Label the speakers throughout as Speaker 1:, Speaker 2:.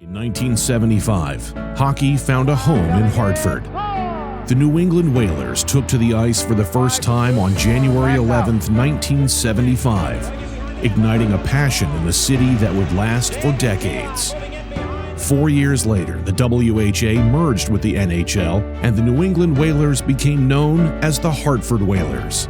Speaker 1: In 1975, hockey found a home in Hartford. The New England Whalers took to the ice for the first time on January 11, 1975, igniting a passion in the city that would last for decades. 4 years later, the WHA merged with the NHL, and the New England Whalers became known as the Hartford Whalers.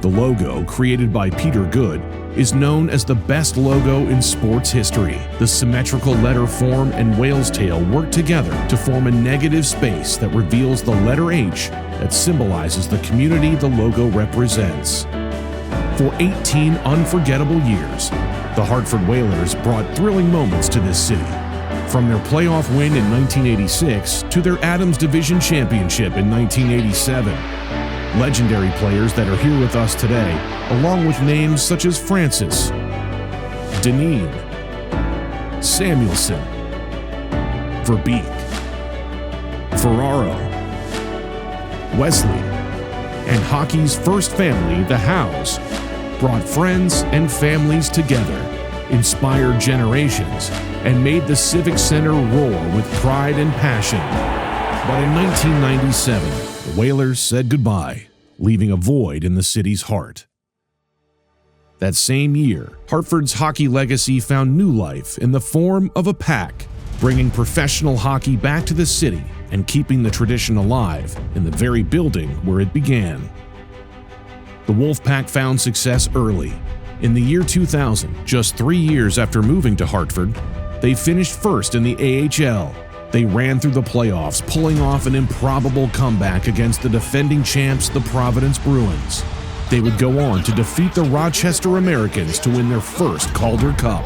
Speaker 1: The logo, created by Peter Good, is known as the best logo in sports history. The symmetrical letter form and whale's tail work together to form a negative space that reveals the letter H that symbolizes the community the logo represents. For 18 unforgettable years, the Hartford Whalers brought thrilling moments to this city. From their playoff win in 1986 to their Adams Division Championship in 1987. Legendary players that are here with us today, along with names such as Francis, Dineen, Samuelson, Verbeek, Ferraro, Wesley, and hockey's first family, the Howes, brought friends and families together, inspired generations, and made the Civic Center roar with pride and passion. But in 1997, the Whalers said goodbye, leaving a void in the city's heart. That same year, Hartford's hockey legacy found new life in the form of a pack, bringing professional hockey back to the city and keeping the tradition alive in the very building where it began. The Wolfpack found success early. In the year 2000, just 3 years after moving to Hartford, they finished first in the AHL. They ran through the playoffs, pulling off an improbable comeback against the defending champs, the Providence Bruins. They would go on to defeat the Rochester Americans to win their first Calder Cup.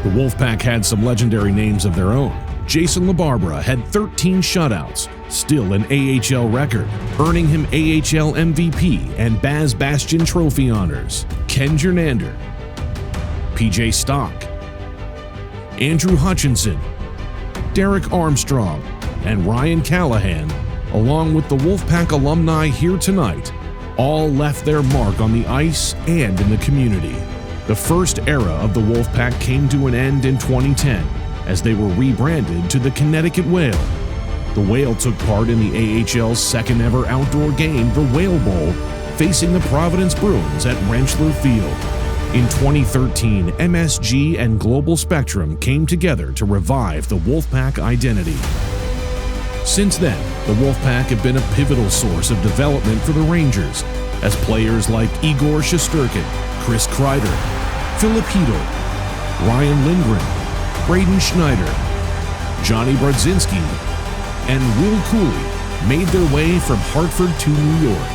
Speaker 1: The Wolfpack had some legendary names of their own. Jason LaBarbera had 13 shutouts, still an AHL record, earning him AHL MVP and Baz Bastion Trophy honors. Ken Jernander, PJ Stock, Andrew Hutchinson, Derek Armstrong, and Ryan Callahan, along with the Wolfpack alumni here tonight, all left their mark on the ice and in the community. The first era of the Wolfpack came to an end in 2010 as they were rebranded to the Connecticut Whale. The Whale took part in the AHL's second ever outdoor game, the Whale Bowl, facing the Providence Bruins at Rentschler Field. In 2013, MSG and Global Spectrum came together to revive the Wolfpack identity. Since then, the Wolfpack have been a pivotal source of development for the Rangers, as players like Igor Shesterkin, Chris Kreider, Philip Hedl, Ryan Lindgren, Braden Schneider, Johnny Brodzinski, and Will Cooley made their way from Hartford to New York.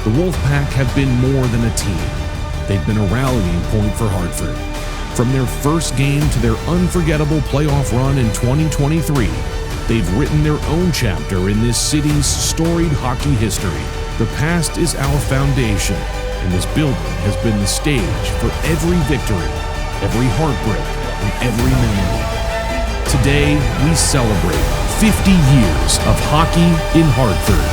Speaker 1: The Wolfpack have been more than a team. They've been a rallying point for Hartford. From their first game to their unforgettable playoff run in 2023, they've written their own chapter in this city's storied hockey history. The past is our foundation, and this building has been the stage for every victory, every heartbreak, and every memory. Today, we celebrate 50 years of hockey in Hartford.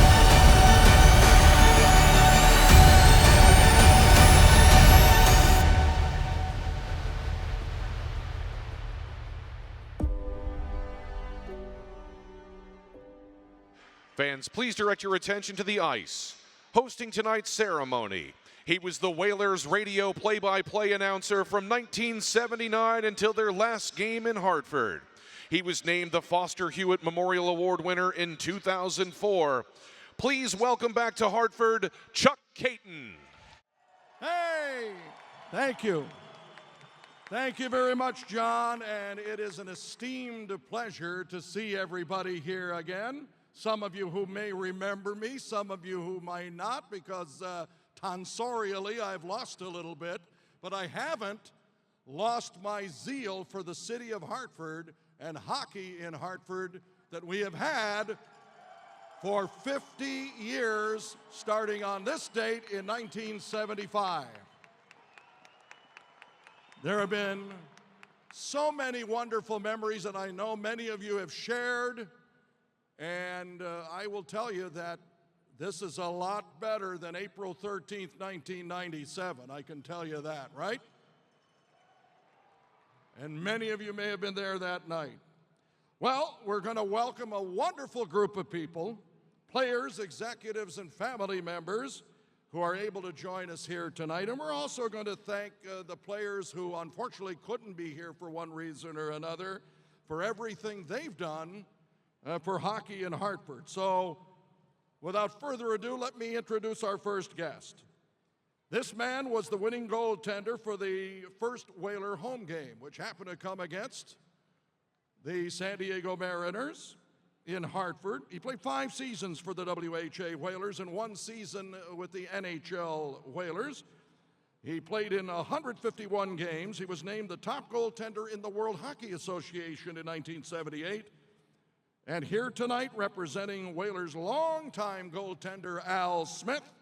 Speaker 2: Fans, please direct your attention to the ice. Hosting tonight's ceremony, he was the Whalers' radio play-by-play announcer from 1979 until their last game in Hartford. He was named the Foster Hewitt Memorial Award winner in 2004. Please welcome back to Hartford, Chuck Caton.
Speaker 3: Hey, thank you. Thank you very much, John, and it is an esteemed pleasure to see everybody here again. Some of you who may remember me, some of you who might not, because tonsorially I've lost a little bit, but I haven't lost my zeal for the city of Hartford and hockey in Hartford that we have had for 50 years, starting on this date in 1975. There have been so many wonderful memories that I know many of you have shared. And I will tell you that this is a lot better than April 13th, 1997. I can tell you that, right? And many of you may have been there that night. Well, we're going to welcome a wonderful group of people, players, executives, and family members who are able to join us here tonight. And we're also going to thank the players who unfortunately couldn't be here for one reason or another for everything they've done for hockey in Hartford. So without further ado, let me introduce our first guest. This man was the winning goaltender for the first Whaler home game, which happened to come against the San Diego Mariners in Hartford. He played 5 seasons for the WHA Whalers and 1 season with the NHL Whalers. He played in 151 games. He was named the top goaltender in the World Hockey Association in 1978. And here tonight, representing Whalers' longtime goaltender Al Smith,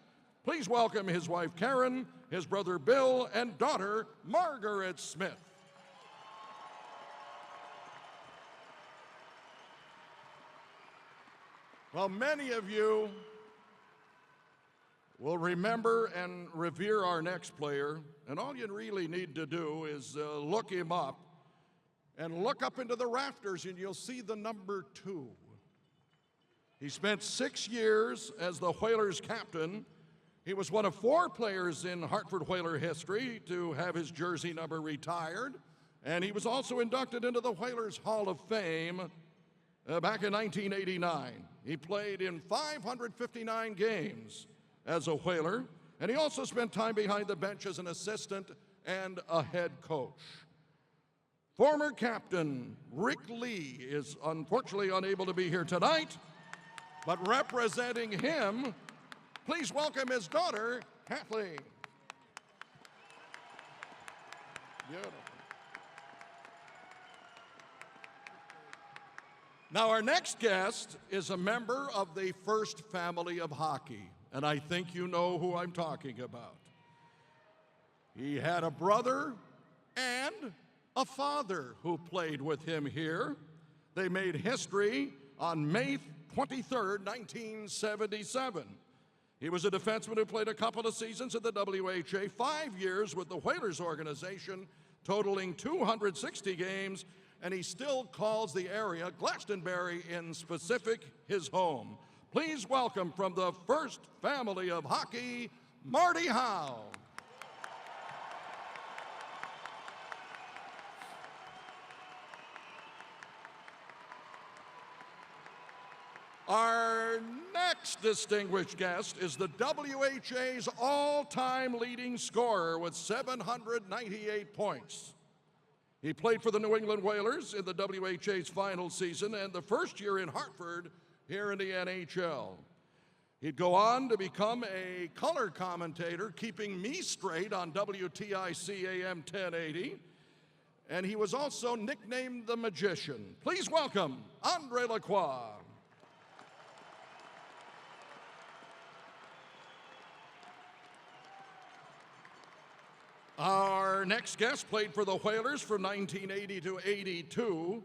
Speaker 3: please welcome his wife Karen, his brother Bill, and daughter Margaret Smith. Well, many of you will remember and revere our next player, and all you really need to do is look him up and look up into the rafters, and you'll see the number 2. He spent 6 years as the Whalers captain. He was one of 4 players in Hartford Whaler history to have his jersey number retired, and he was also inducted into the Whalers Hall of Fame back in 1989. He played in 559 games as a Whaler, and he also spent time behind the bench as an assistant and a head coach. Former captain Rick Lee is unfortunately unable to be here tonight, but representing him, please welcome his daughter, Kathleen. Beautiful. Now, our next guest is a member of the first family of hockey, and I think you know who I'm talking about. He had a brother and a father who played with him here. They made history on May 23rd, 1977. He was a defenseman who played a couple of seasons at the WHA, 5 years with the Whalers organization, totaling 260 games, and he still calls the area, Glastonbury in specific, his home. Please welcome from the first family of hockey, Marty Howe. Our next distinguished guest is the WHA's all-time leading scorer with 798 points. He played for the New England Whalers in the WHA's final season and the first year in Hartford here in the NHL. He'd go on to become a color commentator, keeping me straight on WTIC AM 1080. And he was also nicknamed the Magician. Please welcome Andre Lacroix. Our next guest played for the Whalers from 1980 to 82.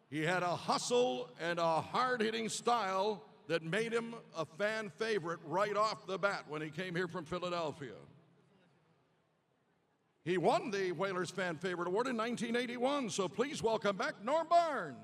Speaker 3: He had a hustle and a hard-hitting style that made him a fan favorite right off the bat when he came here from Philadelphia. He won the Whalers Fan Favorite Award in 1981, so please welcome back Norm Barnes.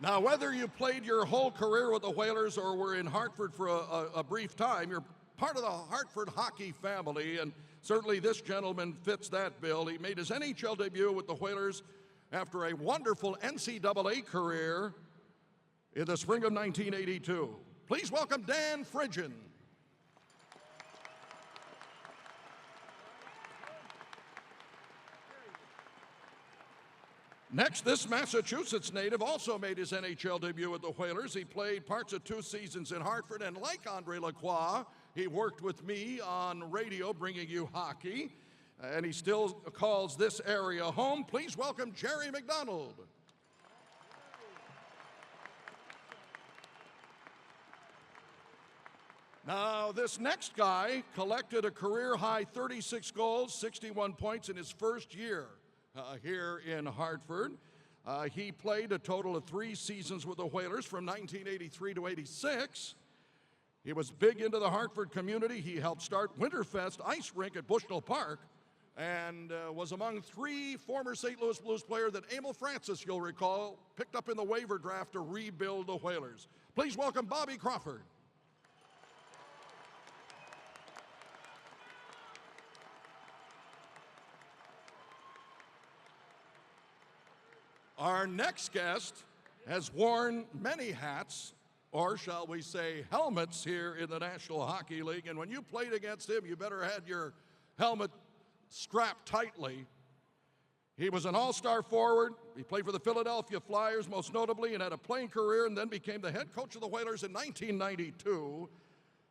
Speaker 3: Now, whether you played your whole career with the Whalers or were in Hartford for a brief time, you're part of the Hartford hockey family, and certainly this gentleman fits that bill. He made his NHL debut with the Whalers after a wonderful NCAA career in the spring of 1982. Please welcome Dan Fridgen. Next, this Massachusetts native also made his NHL debut with the Whalers. He played parts of 2 seasons in Hartford, and like Andre Lacroix, he worked with me on radio bringing you hockey, and he still calls this area home. Please welcome Jerry McDonald. Now, this next guy collected a career-high 36 goals, 61 points in his first year here in Hartford. He played a total of 3 seasons with the Whalers from 1983 to 86. He was big into the Hartford community. He helped start Winterfest Ice Rink at Bushnell Park and was among 3 former St. Louis Blues players that Emil Francis, you'll recall, picked up in the waiver draft to rebuild the Whalers. Please welcome Bobby Crawford. Our next guest has worn many hats, or shall we say helmets, here in the National Hockey League. And when you played against him, you better had your helmet strapped tightly. He was an all-star forward. He played for the Philadelphia Flyers, most notably, and had a playing career, and then became the head coach of the Whalers in 1992.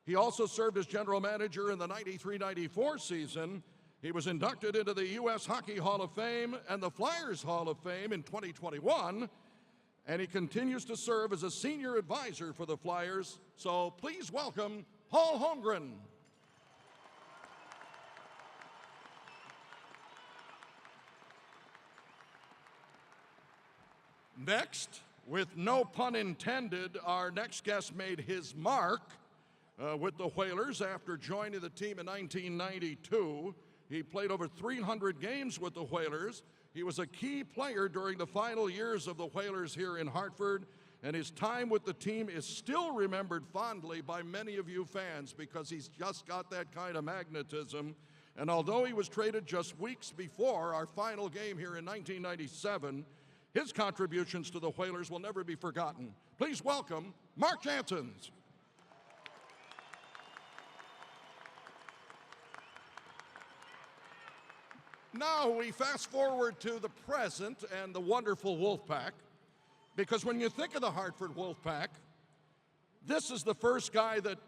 Speaker 3: He also served as general manager in the 93-94 season. He was inducted into the U.S. Hockey Hall of Fame and the Flyers Hall of Fame in 2021, and he continues to serve as a senior advisor for the Flyers. So please welcome Paul Holmgren. Next, with no pun intended, our next guest made his mark with the Whalers after joining the team in 1992. He played over 300 games with the Whalers. He was a key player during the final years of the Whalers here in Hartford, and his time with the team is still remembered fondly by many of you fans because he's just got that kind of magnetism. And although he was traded just weeks before our final game here in 1997, his contributions to the Whalers will never be forgotten. Please welcome Mark Janssens. Now we fast forward to the present and the wonderful Wolfpack, because when you think of the Hartford Wolfpack, this is the first guy that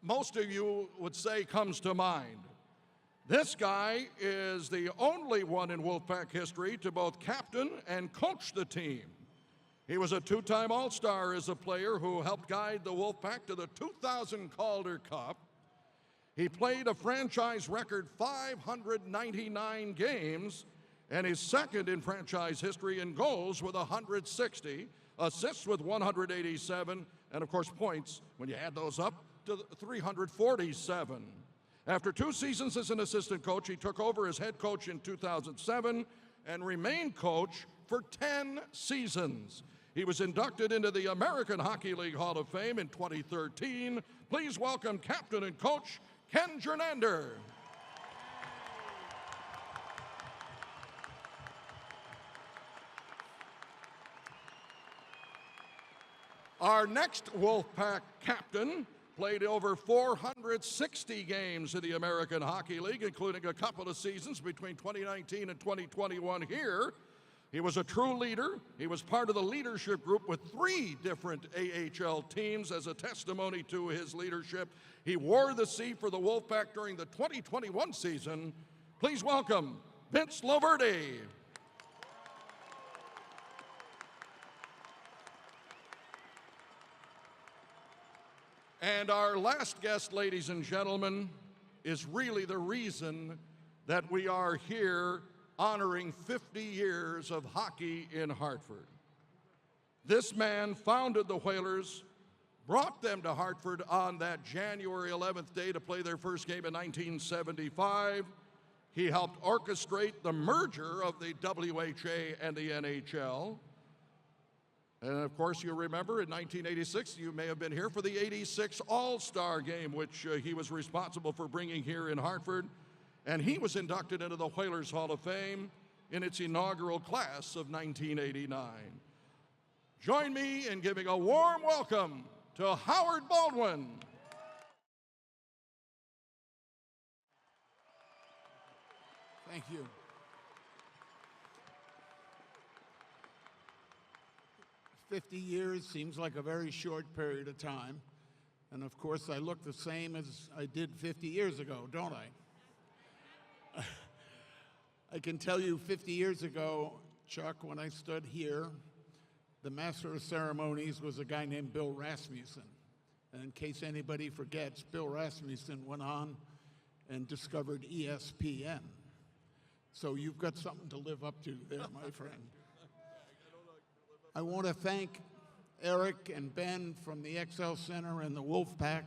Speaker 3: most of you would say comes to mind. This guy is the only one in Wolfpack history to both captain and coach the team. He was a 2-time All-Star as a player who helped guide the Wolfpack to the 2000 Calder Cup. He played a franchise record 599 games and is second in franchise history in goals with 160, assists with 187, and of course points, when you add those up, to 347. After 2 seasons as an assistant coach, he took over as head coach in 2007 and remained coach for 10 seasons. He was inducted into the American Hockey League Hall of Fame in 2013. Please welcome captain and coach Ken Jernander. Our next Wolfpack captain played over 460 games in the American Hockey League, including a couple of seasons between 2019 and 2021 here. He was a true leader. He was part of the leadership group with 3 different AHL teams as a testimony to his leadership. He wore the C for the Wolfpack during the 2021 season. Please welcome Vince Loverde. And our last guest, ladies and gentlemen, is really the reason that we are here honoring 50 years of hockey in Hartford. This man founded the Whalers, brought them to Hartford on that January 11th day to play their first game in 1975. He helped orchestrate the merger of the WHA and the NHL. And of course, you remember in 1986, you may have been here for the 86 All-Star game, which he was responsible for bringing here in Hartford. And he was inducted into the Whalers Hall of Fame in its inaugural class of 1989. Join me in giving a warm welcome to Howard Baldwin.
Speaker 4: Thank you. "50 years seems like a very short period of time. And of course, I look the same as I did 50 years ago, don't I? I can tell you 50 years ago, Chuck, when I stood here, the master of ceremonies was a guy named Bill Rasmussen. And in case anybody forgets, Bill Rasmussen went on and discovered ESPN. So you've got something to live up to there, my friend. I want to thank Eric and Ben from the XL Center and the Wolfpack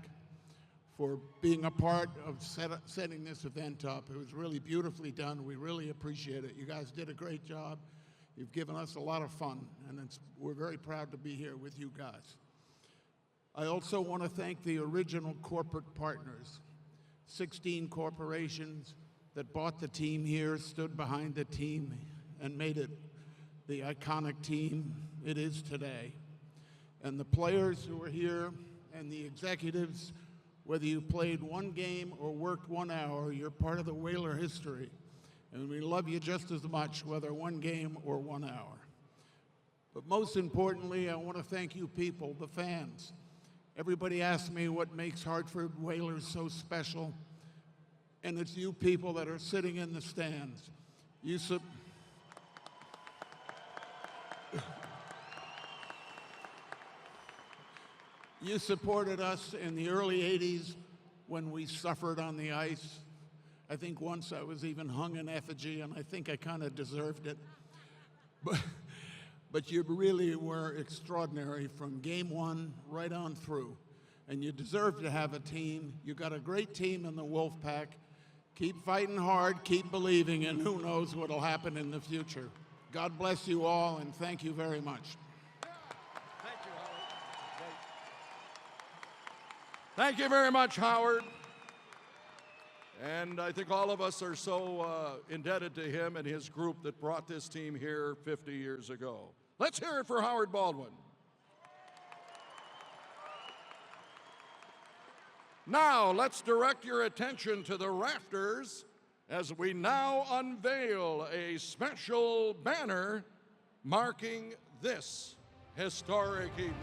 Speaker 4: for being a part of setting this event up. It was really beautifully done. We really appreciate it. You guys did a great job. You've given us a lot of fun, and we're very proud to be here with you guys. I also want to thank the original corporate partners, 16 corporations that bought the team here, stood behind the team, and made it the iconic team it is today. And the players who are here and the executives, whether you played one game or worked 1 hour, you're part of the Whaler history. And we love you just as much, whether one game or 1 hour. But most importantly, I want to thank you people, the fans. Everybody asks me what makes Hartford Whalers so special, and it's you people that are sitting in the stands. You supported us in the early 80s when we suffered on the ice. I think once I was even hung in effigy, and I think I kind of deserved it. But you really were extraordinary from game one right on through. And you deserve to have a team. You got a great team in the Wolfpack. Keep fighting hard, keep believing, and who knows what'll happen in the future. God bless you all, and thank you very much.
Speaker 3: Thank you very much, Howard. And I think all of us are so indebted to him and his group that brought this team here 50 years ago. Let's hear it for Howard Baldwin. Now, let's direct your attention to the rafters as we now unveil a special banner marking this historic evening.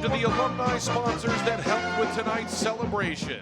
Speaker 2: The alumni sponsors that helped with tonight's celebration.